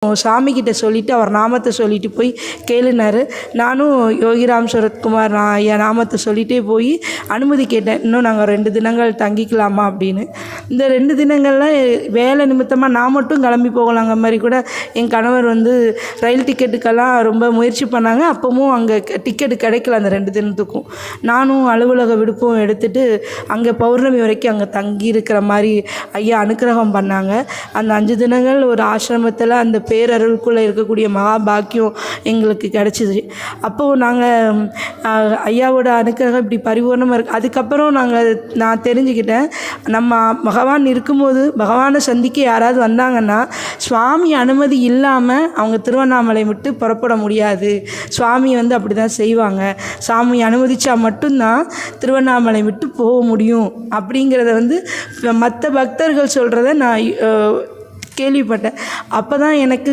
சாமிக்கிட்ட சொல்லிவிட்டு அவர் நாமத்தை சொல்லிட்டு போய் கேளுனாரு. நானும் யோகிராம் சரத்குமார் என் நாமத்தை சொல்லிகிட்டே போய் அனுமதி கேட்டேன். இன்னும் நாங்கள் 2 தினங்கள் தங்கிக்கலாமா அப்படின்னு. இந்த 2 தினங்களில் வேலை நிமித்தமாக நான் மட்டும் கிளம்பி போகலாங்க மாதிரி கூட என் கணவர் வந்து ரயில் டிக்கெட்டுக்கெல்லாம் ரொம்ப முயற்சி பண்ணாங்க. அப்போவும் அங்கே டிக்கெட்டு கிடைக்கல அந்த 2 தினத்துக்கும். நானும் அலுவலக விடுப்பும் எடுத்துகிட்டு அங்கே பௌர்ணமி வரைக்கும் அங்கே தங்கியிருக்கிற மாதிரி ஐயா அனுக்கிரகம் பண்ணாங்க. அந்த 5 தினங்கள் ஒரு ஆசிரமத்தில் அந்த பேரருளுக்குள்ளே இருக்கக்கூடிய மகாபாக்கியம் எங்களுக்கு கிடச்சிது. அப்போது நாங்கள் ஐயாவோட அனுக்கிரகம் இப்படி பரிபூர்ணமாக இருக்குது. அதுக்கப்புறம் நான் தெரிஞ்சுக்கிட்டேன், நம்ம பகவான் இருக்கும்போது பகவானை சந்திக்க யாராவது வந்தாங்கன்னா சுவாமி அனுமதி இல்லாமல் அவங்க திருவண்ணாமலை விட்டு புறப்பட முடியாது. சுவாமி வந்து அப்படி தான் செய்வாங்க. சாமி அனுமதிச்சா மட்டும்தான் திருவண்ணாமலை விட்டு போக முடியும் அப்படிங்கிறத வந்து மற்ற பக்தர்கள் சொல்கிறத நான் கேள்விப்பட்டேன். அப்போ தான் எனக்கு